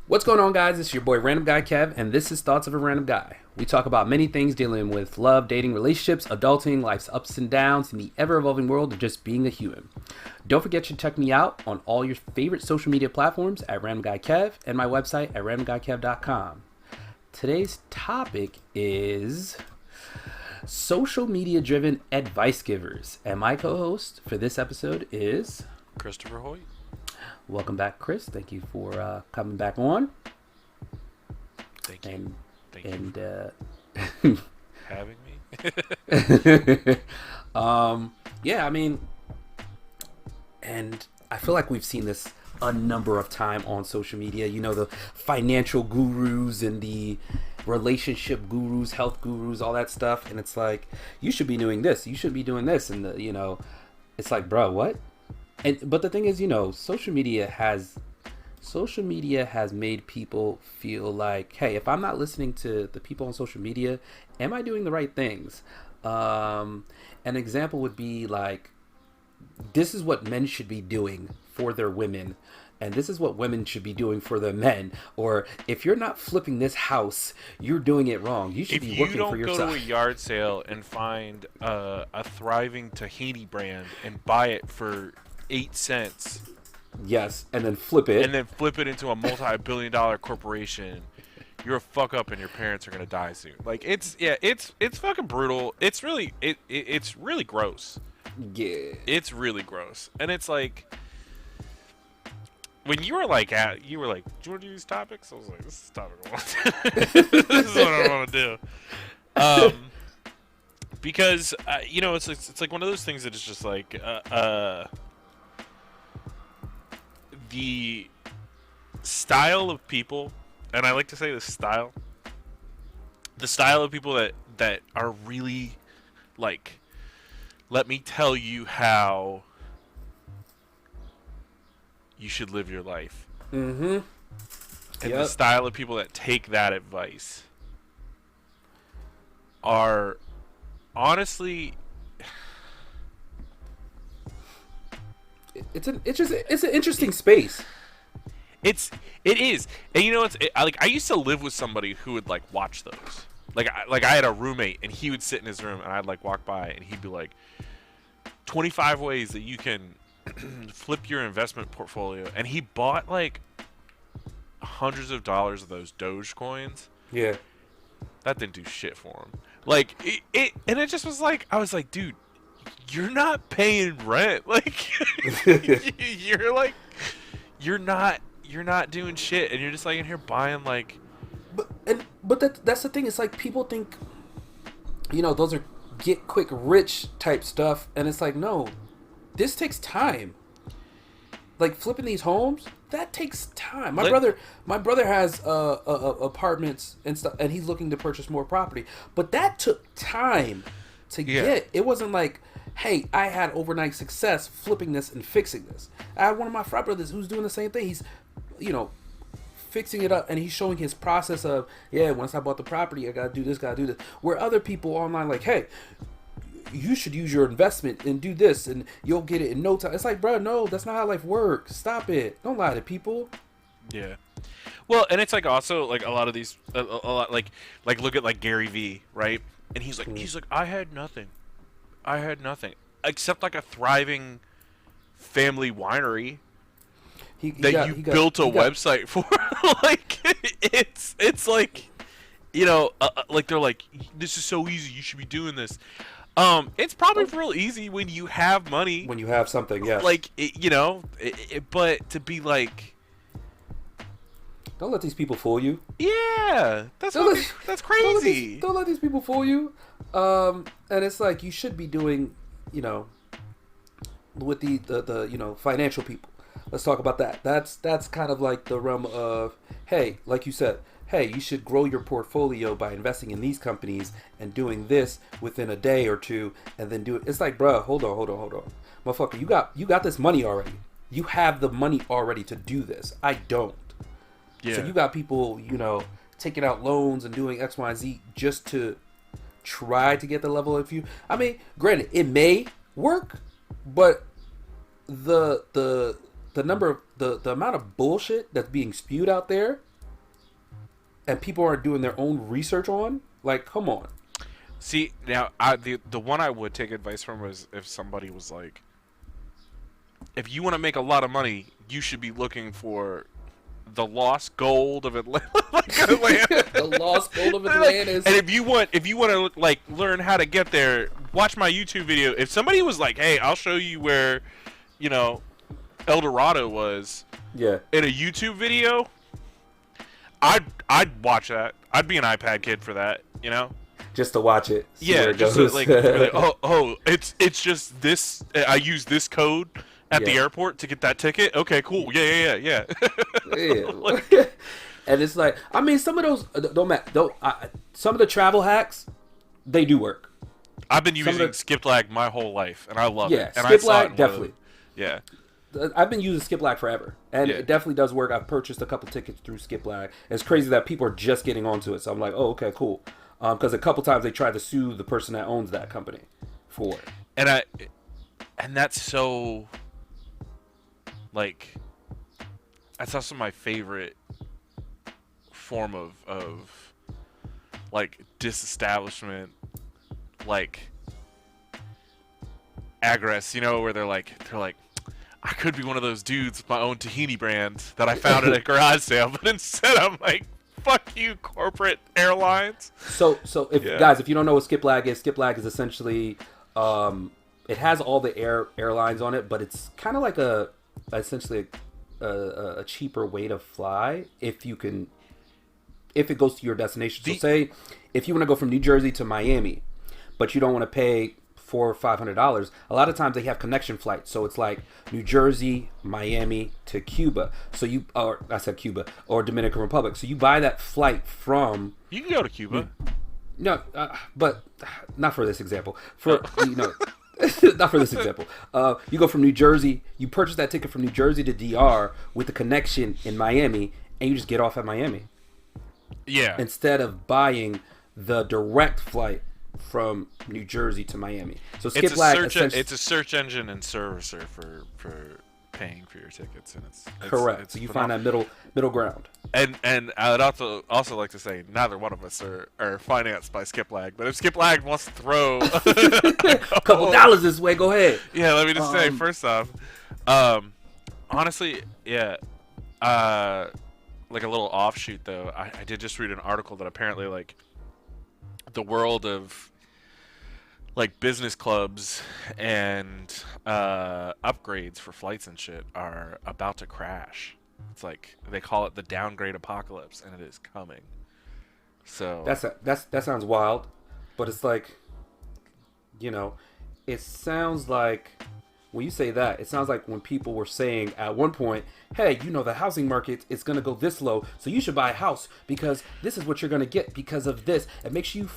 What's going on, guys? It's your boy Random Guy Kev, and this is Thoughts of a Random Guy. We talk about many things dealing with love, dating, relationships, adulting, life's ups and downs, and the ever-evolving world of just being a human. Don't forget to check me out on all your favorite social media platforms at Random Guy Kev and my website at randomguykev.com. Today's topic is social media-driven advice givers, and my co-host for this episode is Christopher Hoyt. Welcome back, Chris. Thank you for coming back on. Thank you. Thank you for having me. Yeah, I mean, and I feel like we've seen this a number of times on social media. You know, the financial gurus and the relationship gurus, health gurus, all that stuff. And it's like, you should be doing this. You should be doing this. And, it's like, bro, what? But the thing is, social media has made people feel like, hey, if I'm not listening to the people on social media, am I doing the right things? An example would be like, this is what men should be doing for their women, and this is what women should be doing for their men. Or if you're not flipping this house, you're doing it wrong. You should be working for yourself. If you don't go to a yard sale and find a thriving tahini brand and buy it for 8 cents. Yes, and then flip it. And then flip it into a multi-billion-dollar corporation. You're a fuck up, and your parents are gonna die soon. Like it's fucking brutal. It's really it's really gross. Yeah, it's really gross, and it's like when you were like, do you want to do these topics? I was like, this is the topic I want to do. This is what I want to do. Because it's like one of those things that is just like the style of people, and I like to say the style of people that are really like, let me tell you how you should live your life. Mm-hmm. And the style of people that take that advice are honestly, it's an interesting space. It is, and I used to live with somebody who would like watch those. I had a roommate, and he would sit in his room, and I'd like walk by, and he'd be like, 25 ways that you can flip your investment portfolio, and he bought like hundreds of dollars of those Doge coins. Yeah, that didn't do shit for him. Like and it just was like, I was like, dude, you're not paying rent. Like you're not doing shit, and you're just like in here buying like. But that's the thing. It's like people think, those are get quick rich type stuff, and it's like, no, this takes time. Like flipping these homes, that takes time. My brother has apartments and stuff, and he's looking to purchase more property. But that took time to get. It wasn't like, hey, I had overnight success flipping this and fixing this. I had one of my frat brothers who's doing the same thing. He's, fixing it up, and he's showing his process of, once I bought the property, I gotta do this. Where other people online like, hey, you should use your investment and do this, and you'll get it in no time. It's like, bro, no, that's not how life works. Stop it. Don't lie to people. Yeah. Well, and it's like also like a lot of these, a lot like look at like Gary Vee, right? And he's like, I had nothing except like a thriving family winery. He built a website for. Like it's like, like they're like, this is so easy, you should be doing this. It's probably real easy when you have money, when you have something. Yeah, like but to be like, don't let these people fool you. Yeah, that's crazy. Don't let these people fool you. And it's like, you should be doing, with the financial people. Let's talk about that. That's kind of like the realm of, hey, like you said, hey, you should grow your portfolio by investing in these companies and doing this within a day or two, and then do it. It's like, bro, hold on. Motherfucker, you got this money already. You have the money already to do this. I don't. Yeah. So you got people, taking out loans and doing X, Y, and Z just to try to get the level of you. I mean, granted, it may work, but the number of the amount of bullshit that's being spewed out there and people aren't doing their own research on, like, come on. See, now the one I would take advice from was if somebody was like, if you want to make a lot of money, you should be looking for the lost gold of Atlanta. The lost gold of Atlantis. And if you want to like learn how to get there, watch my YouTube video. If somebody was like, "Hey, I'll show you where, you know, El Dorado was," yeah, in a YouTube video, I'd watch that. I'd be an iPad kid for that, you know. Just to watch it. Yeah, just to, like, it's just this. I use this code at the airport to get that ticket. Okay, cool. Yeah. Yeah. And it's like, I mean, some of those some of the travel hacks, they do work. I've been using Skiplag my whole life, and I love it. And Skiplag, definitely. Yeah. I've been using Skiplag forever, and it definitely does work. I've purchased a couple tickets through Skiplag. It's crazy that people are just getting onto it, so I'm like, oh, okay, cool. Because a couple times they tried to sue the person that owns that company for it. And that's so, like, that's also my favorite form of like disestablishment, like aggress, you know, where they're like I could be one of those dudes with my own tahini brand that I found at a garage sale, but instead I'm like, fuck you, corporate airlines. So if guys, if you don't know what Skiplag is essentially it has all the airlines on it, but it's kind of like essentially a cheaper way to fly if it goes to your destination. So say if you want to go from New Jersey to Miami, but you don't want to pay $400 or $500, a lot of times they have connection flights. So it's like New Jersey, Miami to Cuba. So I said Cuba or Dominican Republic. So you buy that flight from. You can go to Cuba. No, but not for this example. Not for this example. You go from New Jersey. You purchase that ticket from New Jersey to DR with the connection in Miami, and you just get off at Miami. Yeah. Instead of buying the direct flight from New Jersey to Miami. So Skiplag, it's a search engine and servicer for paying for your tickets, and it's correct. So you find that middle ground. And I would also like to say neither one of us are financed by Skiplag, but if Skiplag wants to throw a couple dollars this way, go ahead. Yeah, let me just say first off, honestly, yeah, like a little offshoot though, I did just read an article that apparently like the world of like business clubs and upgrades for flights and shit are about to crash. It's like they call it the downgrade apocalypse, and it is coming. So that sounds wild, but it's like, you know, it sounds like when you say that, it sounds like when people were saying at one point, hey, you know, the housing market is going to go this low, so you should buy a house because this is what you're going to get because of this. It makes you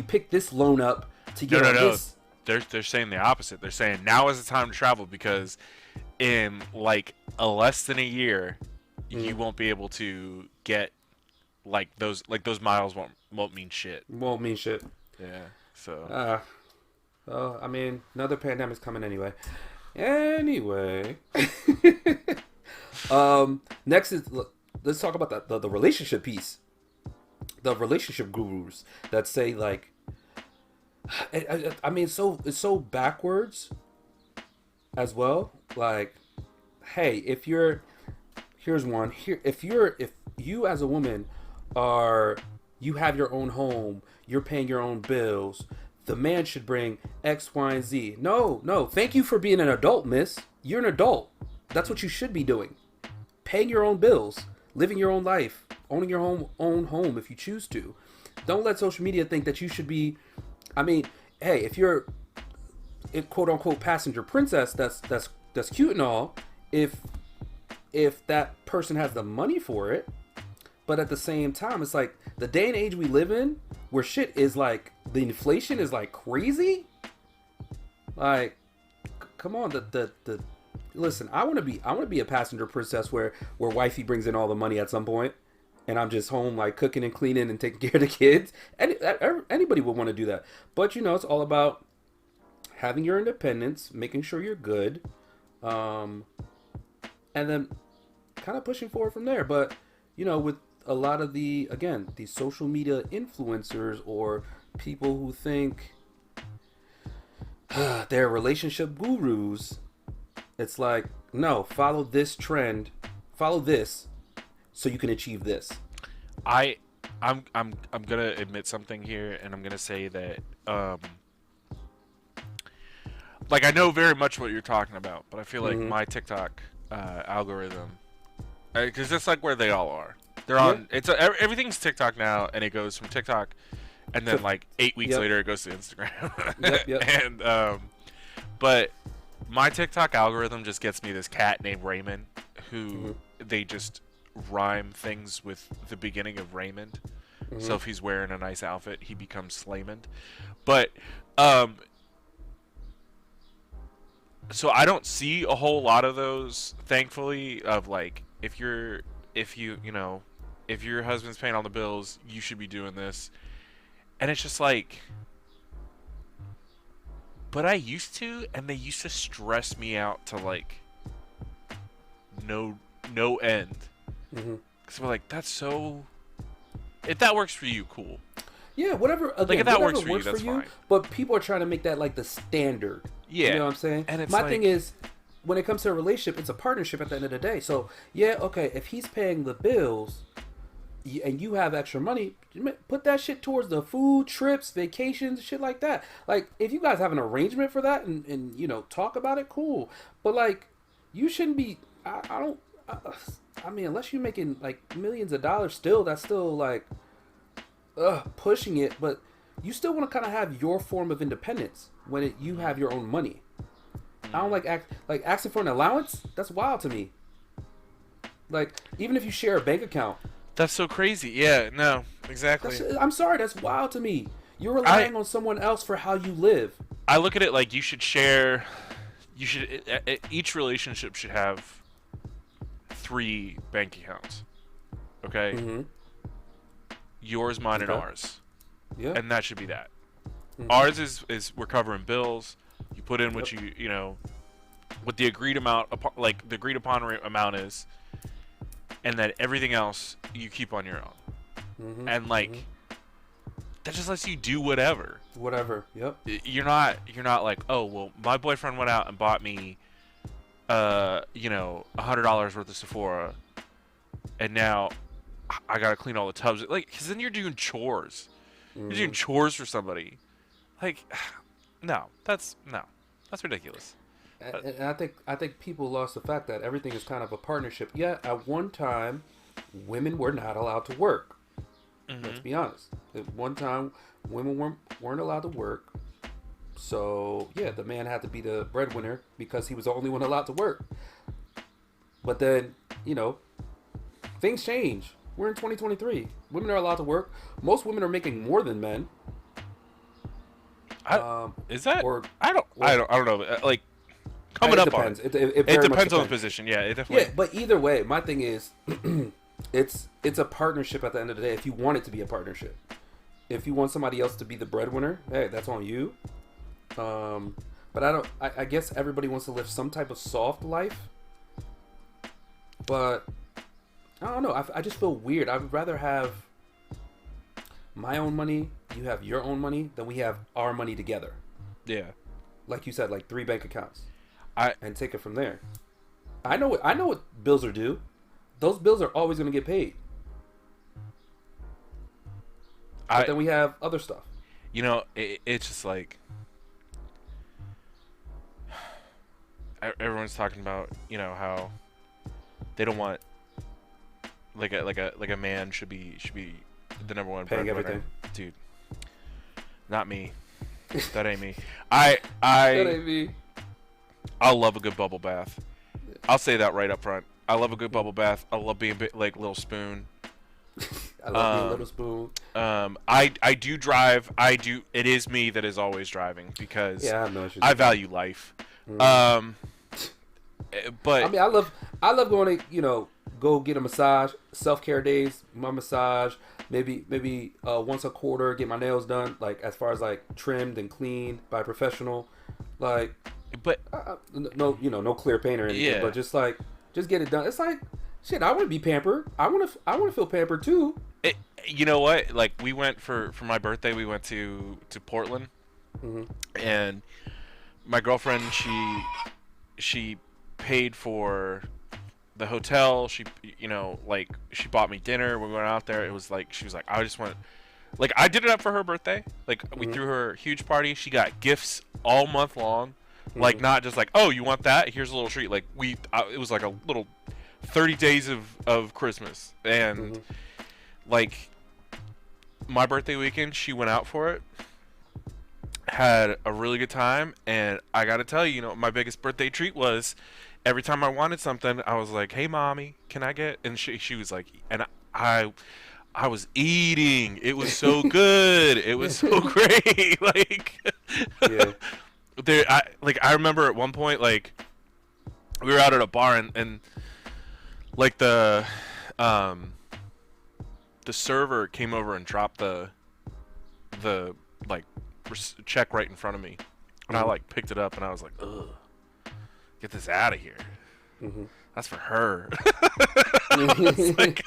pick this loan up to get this. They're saying the opposite. They're saying now is the time to travel because in like less than a year, you won't be able to get those miles won't mean shit. Won't mean shit. Yeah. So. I mean, another pandemic's coming anyway. Next is let's talk about the relationship piece. The relationship gurus that say like, I mean, it's so backwards as well. Like, hey, if you as a woman you have your own home, you're paying your own bills. The man should bring X, Y, and Z. No. Thank you for being an adult, miss. You're an adult. That's what you should be doing. Paying your own bills, living your own life, owning your own home if you choose to. Don't let social media think that you should be. I mean, hey, if you're a quote unquote passenger princess, that's cute and all. If that person has the money for it, but at the same time, it's like the day and age we live in, where shit is like the inflation is like crazy. Like, come on, listen. I want to be a passenger princess where wifey brings in all the money at some point, and I'm just home like cooking and cleaning and taking care of the kids. Anybody would want to do that, but you know, it's all about having your independence, making sure you're good, and then kind of pushing forward from there. But you know, with a lot of the, again, these social media influencers or people who think they're relationship gurus. It's like, no, follow this trend, follow this, so you can achieve this. I'm gonna admit something here, and I'm gonna say that like I know very much what you're talking about, but I feel like my TikTok algorithm, because that's like where they all are. They're on. It's everything's TikTok now, and it goes from TikTok, and then like 8 weeks later it goes to Instagram. And but my TikTok algorithm just gets me this cat named Raymond, who they just rhyme things with the beginning of Raymond. So if he's wearing a nice outfit, he becomes Slaymond. But so I don't see a whole lot of those, thankfully, of like if your husband's paying all the bills, you should be doing this. And it's just like, but I used to, and they used to stress me out to like no end. Because we're like, that's so. If that works for you, cool. Yeah, whatever. Again, like if that whatever works for you, that's fine. But people are trying to make that like the standard. Yeah, you know what I'm saying. And it's my like, thing is, when it comes to a relationship, it's a partnership at the end of the day. So yeah, okay, if he's paying the bills, and you have extra money, put that shit towards the food, trips, vacations, shit like that. Like if you guys have an arrangement for that and you know talk about it, cool. But like you shouldn't be. I mean, unless you're making like millions of dollars, still that's still like, pushing it. But you still want to kind of have your form of independence when you have your own money. I don't like asking for an allowance. That's wild to me. Like even if you share a bank account. That's so crazy. Yeah, no, exactly. I'm sorry, that's wild to me. You're relying on someone else for how you live. I look at it like each relationship should have 3 bank accounts. Okay? Yours, mine, and ours. Yeah. And that should be that. Ours is we're covering bills. You put in what you know, what the agreed amount, like the agreed upon amount is, and then everything else you keep on your own. And like that just lets you do whatever. Yep. You're not like, oh well, my boyfriend went out and bought me $100 worth of Sephora, and now I gotta clean all the tubs. Like, because then you're doing chores. You're doing chores for somebody. Like, that's ridiculous. And I think people lost the fact that everything is kind of a partnership. Yeah, at one time, women were not allowed to work. Let's be honest. At one time, women weren't allowed to work. So yeah, the man had to be the breadwinner because he was the only one allowed to work. But then, things change. We're in 2023. Women are allowed to work. Most women are making more than men. Is that? I don't know. Like coming up on it. It depends on the position. Yeah, it definitely. Yeah, but either way, my thing is, it's a partnership at the end of the day. If you want it to be a partnership, if you want somebody else to be the breadwinner, hey, that's on you. But I guess everybody wants to live some type of soft life. But I don't know. I just feel weird. I would rather have my own money, you have your own money, than we have our money together. Yeah. Like you said, like 3 bank accounts. And take it from there. I know what bills are due. Those bills are always going to get paid. But then we have other stuff. It's just like everyone's talking about, how they don't want like a man should be the number one paying everything. Dude, not me. That ain't me. That ain't me. I love a good bubble bath. I'll say that right up front. I love a good bubble bath. I love being a bit like Little Spoon. I love being Little Spoon. I do drive. It is me that is always driving because I value life. But I mean, I love going to go get a massage. Self-care days, my massage. Maybe once a quarter, get my nails done. Like as far as like trimmed and cleaned by a professional. Like, but no clear paint or anything. Yeah. But just get it done. It's like Shit, I want to be pampered. I want to feel pampered too. You know what? Like we went for my birthday. We went to Portland, and my girlfriend she paid for the hotel. She like she bought me dinner. We went out there. It was like she was like, I just want, like, I did it up for her birthday. Like we threw her a huge party. She got gifts all month long. Like not just like, oh, you want that? Here's a little treat. Like it was like a little 30 days of Christmas, and like my birthday weekend, she went out for it, had a really good time, and I gotta tell you, my biggest birthday treat was every time I wanted something, I was like, hey mommy, can I get, and she was like, and I was eating, it was so good, it was so great. Like Yeah. I remember at one point, like, we were out at a bar, and like the server came over and dropped the like check right in front of me, and I like picked it up, and I was like, ugh, get this out of here. That's for her. It's like,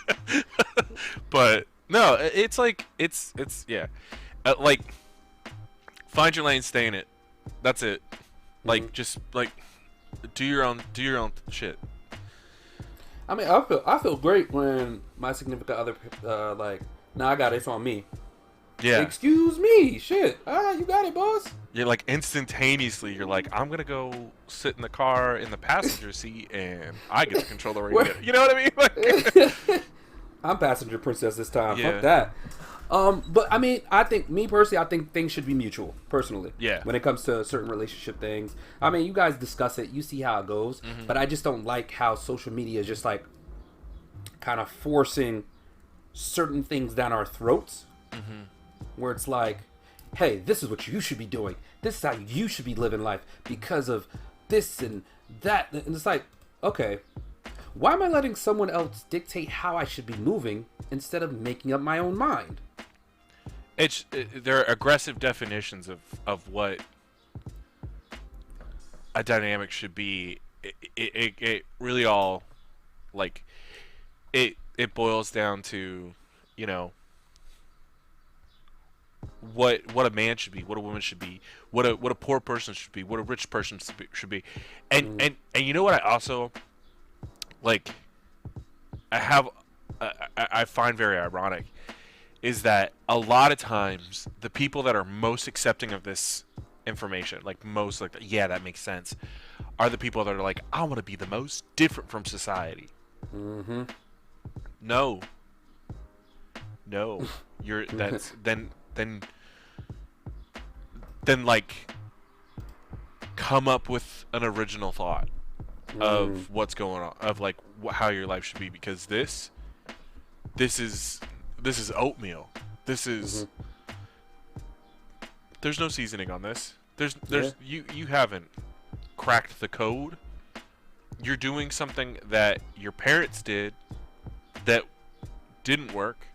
but no, it's like it's yeah, like, find your lane, stay in it. That's it. Like just like do your own shit. I mean, I feel great when my significant other like, nah, I got it, it's on me. Yeah. Excuse me, shit. You got it, boss. You're like instantaneously. You're like, I'm gonna go sit in the car in the passenger seat, and I get to control the radio. You know what I mean? Like, I'm passenger princess this time. Yeah. Fuck that. But I mean, I think things should be mutual, personally. Yeah. When it comes to certain relationship things, I mean, you guys discuss it, you see how it goes, but I just don't like how social media is just like kind of forcing certain things down our throats, where it's like, hey, this is what you should be doing. This is how you should be living life because of this and that, and it's like, okay, why am I letting someone else dictate how I should be moving instead of making up my own mind? There are aggressive definitions of what a dynamic should be. It really all, like, it boils down to, what a man should be, what a woman should be, what a poor person should be, what a rich person should be, and you know what I also like, I find very ironic is that a lot of times the people that are most accepting of this information, like most like, yeah, that makes sense, are the people that are like, I want to be the most different from society. No, you're that's then like come up with an original thought of what's going on, of like how your life should be, because this is oatmeal. This is there's no seasoning on this. There's you haven't cracked the code. You're doing something that your parents did that didn't work,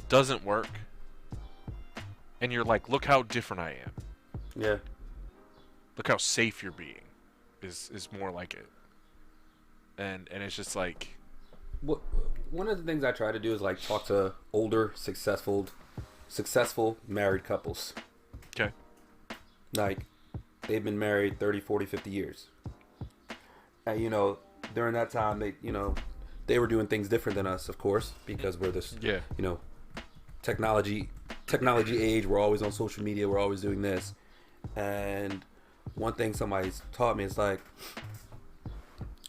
doesn't work, and you're like, look how different I am. Yeah. Look how safe you're being. Is more like it. And it's just like, one of the things I try to do is like talk to older, successful married couples. okay. Like, they've been married 30, 40, 50 years. And, during that time, they were doing things different than us, of course, because we're this, technology age. We're always on social media. We're always doing this. And one thing somebody's taught me is like,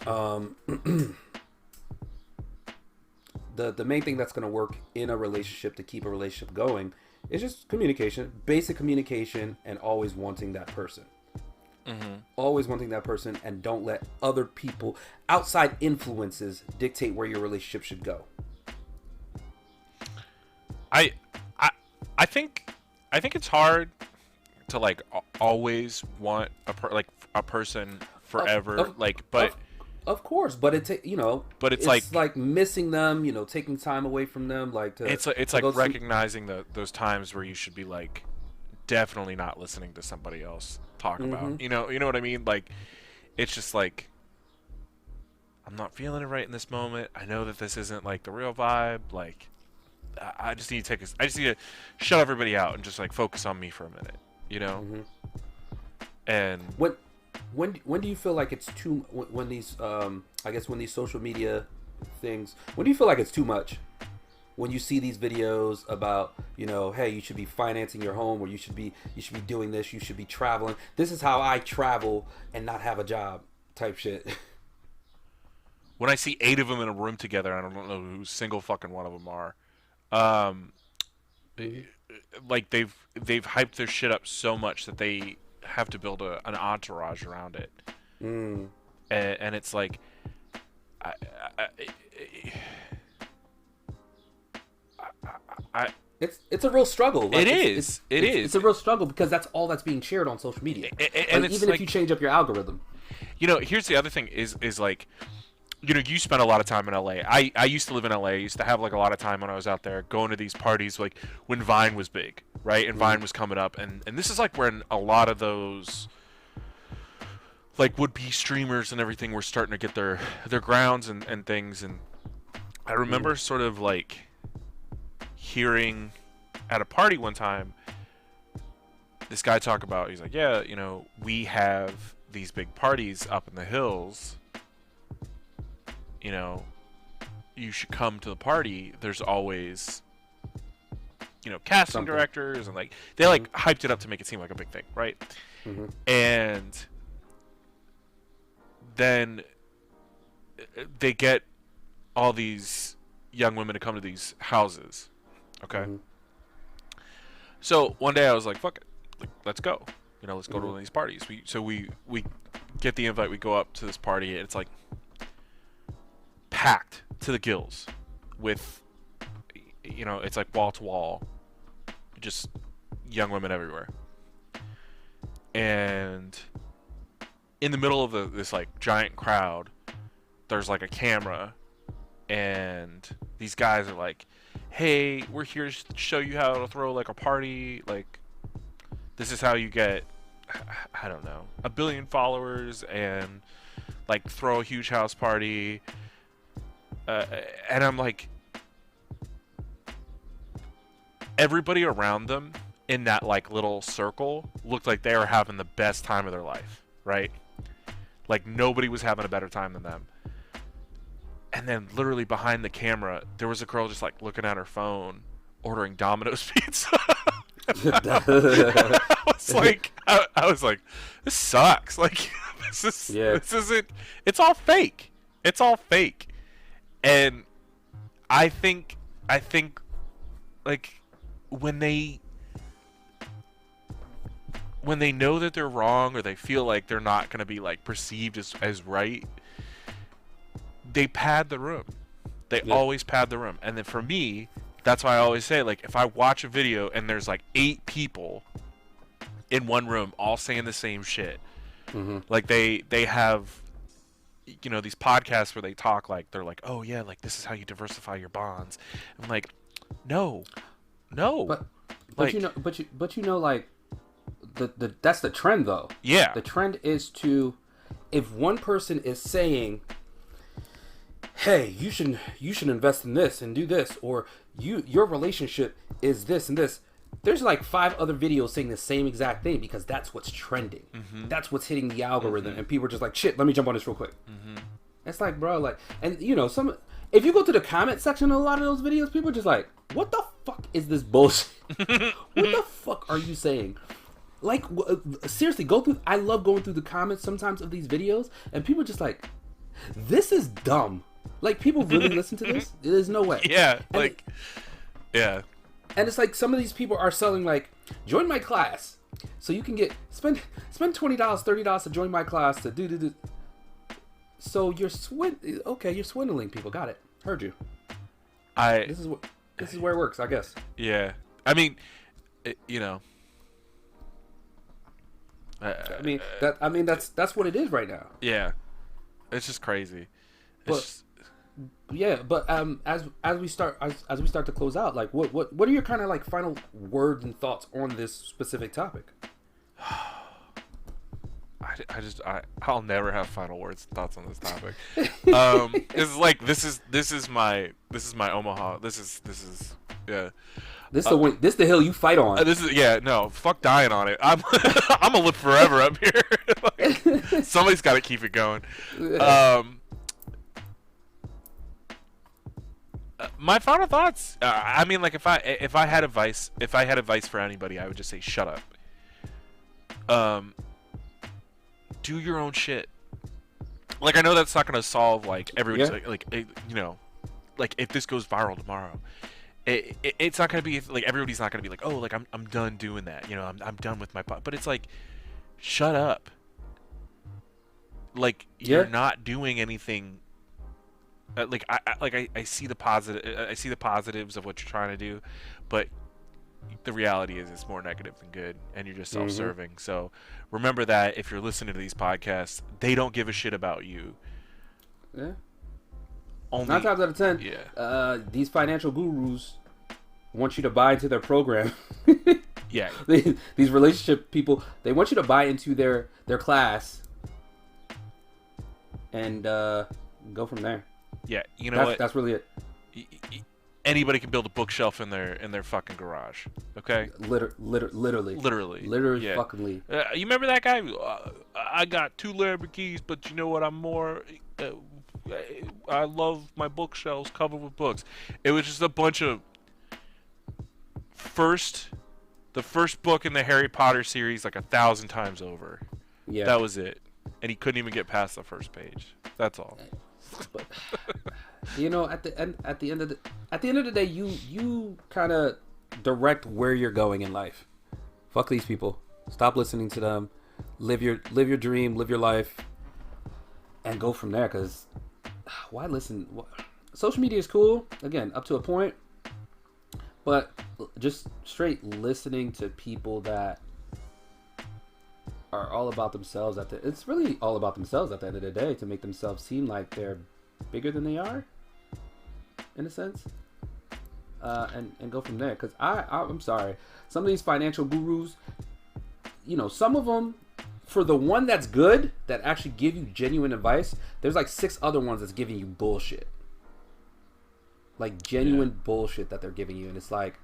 the main thing that's going to work in a relationship to keep a relationship going is just communication, basic communication, and always wanting that person. Always wanting that person, and don't let other people, outside influences, dictate where your relationship should go. I think it's hard to like always want a person forever, Of course, but but it's like missing them, taking time away from them, like it's like recognizing those times where you should be like definitely not listening to somebody else talk about, you know what I mean? Like, it's just like, I'm not feeling it right in this moment. I know that this isn't like the real vibe. Like, I just need to I just need to shut everybody out and just like focus on me for a minute, you know? Mm-hmm. And when do you feel like it's too, when these I guess when these social media things, when do you feel like it's too much? When you see these videos about, you know, hey, you should be financing your home, or you should be doing this, you should be traveling. This is how I travel and not have a job type shit. when I see 8 of them in a room together, I don't know who single fucking one of them are. Um, like they've hyped their shit up so much that they have to build an entourage around it, and it's like, I, I It's a real struggle. Like, it's a real struggle because that's all that's being shared on social media. And like, it's even like, if you change up your algorithm. You know, here's the other thing is like, you know, you spent a lot of time in LA. I used to live in LA. I used to have like a lot of time when I was out there going to these parties, like when Vine was big, right? And Vine was coming up, and this is like when a lot of those like would-be streamers and everything were starting to get their grounds and things. And I remember sort of like hearing at a party one time this guy talk about, he's like, yeah, you know, we have these big parties up in the hills, you know, you should come to the party. There's always, you know, casting directors, and like they like hyped it up to make it seem like a big thing, right? And then they get all these young women to come to these houses, okay? So one day I was like, fuck it, like, let's go, you know, let's go to one of these parties. We get the invite, we go up to this party, and it's like packed to the gills with, you know, it's like wall to wall, just young women everywhere. And in the middle of this like giant crowd, there's like a camera, and these guys are like, hey, we're here to show you how to throw like a party, like this is how you get, I don't know, 1 billion followers and like throw a huge house party. And I'm like, everybody around them in that like little circle looked like they were having the best time of their life, right? Like nobody was having a better time than them. And then literally behind the camera, there was a girl just like looking at her phone, ordering Domino's pizza. I was like, this sucks. Like, this isn't. It's all fake. It's all fake. And I think, like, when they know that they're wrong, or they feel like they're not going to be like perceived as right, they pad the room. They always pad the room. And then for me, that's why I always say, like, if I watch a video and there's like 8 people in one room all saying the same shit, like they have, you know, these podcasts where they talk like, they're like, oh yeah, like this is how you diversify your bonds. I'm like, no. But like, you know, like the that's the trend though. Yeah. The trend is to, if one person is saying, hey, you should invest in this and do this, or your relationship is this and this, there's like 5 other videos saying the same exact thing, because that's what's trending. That's what's hitting the algorithm, and people are just like, shit, let me jump on this real quick. It's like, bro, like, and you know, if you go to the comment section of a lot of those videos, people are just like, what the fuck is this bullshit? What the fuck are you saying? Like, seriously, I love going through the comments sometimes of these videos, and people are just like, this is dumb. Like, people really listen to this? There's no way. Yeah, and like, yeah. And it's like, some of these people are selling, like, join my class, so you can spend $20, $30 to join my class to do. So you're swindling people. Got it. Heard you. This is where it works, I guess. Yeah. I mean, you know. That's what it is right now. Yeah. It's just crazy. But as we start to close out, like, what are your kind of like final words and thoughts on this specific topic? I'll never have final words and thoughts on this topic. This is my Omaha. This is yeah. This is the hill you fight on. No, fuck dying on it. I'm gonna live forever up here. Like, somebody's got to keep it going. My final thoughts. I mean, like if I had advice for anybody, I would just say shut up. Do your own shit. Like I know that's not gonna solve like everybody's like if this goes viral tomorrow. It's not gonna be like everybody's not gonna be like, oh, like I'm done doing that, I'm done with my pot. But it's like, shut up. Like you're not doing anything. I see the positives of what you're trying to do, but the reality is it's more negative than good, and you're just self-serving. So remember that if you're listening to these podcasts, they don't give a shit about you. Yeah. Only 9 times out of 10, these financial gurus want you to buy into their program. Yeah. These relationship people, they want you to buy into their class and go from there. Yeah, you know what? That's really it. Anybody can build a bookshelf in their fucking garage. Okay. Literally, yeah. fuckingly. You remember that guy? I got 2 Lamborghinis, but you know what? I'm more. I love my bookshelves covered with books. It was just a bunch of the first book in the Harry Potter series like 1,000 times over. Yeah, that was it, and he couldn't even get past the first page. That's all. But at the end of the day, you kind of direct where you're going in life. Fuck these people. Stop listening to them. Live your dream. Live your life, and go from there. Because why listen? Social media is cool, again, up to a point, but just straight listening to people that are all about themselves. It's really all about themselves at the end of the day, to make themselves seem like they're bigger than they are, in a sense, and go from there. Because I'm sorry, some of these financial gurus, some of them, for the one that's good, that actually give you genuine advice, there's like 6 other ones that's giving you bullshit, like genuine bullshit that they're giving you, and it's like,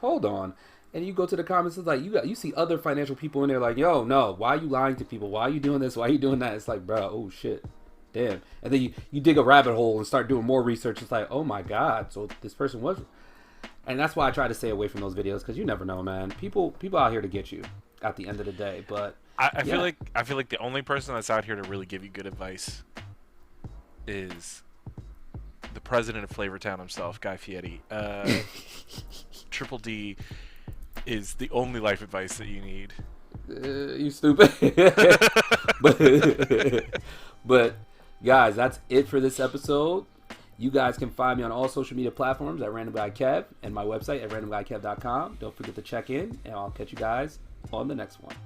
hold on. And you go to the comments, it's like you see other financial people in there like, yo, no, why are you lying to people? Why are you doing this? Why are you doing that? It's like, bro, oh shit, damn. And then you dig a rabbit hole and start doing more research. It's like, oh my god, so this person was. And that's why I try to stay away from those videos, because you never know, man. People out here to get you at the end of the day. But I feel like the only person that's out here to really give you good advice is the president of Flavortown himself, Guy Fieri. Triple D is the only life advice that you need. You stupid. but guys, that's it for this episode. You guys can find me on all social media platforms at Random Guy Kev, and my website at randomguykev.com. Don't forget to check in, and I'll catch you guys on the next one.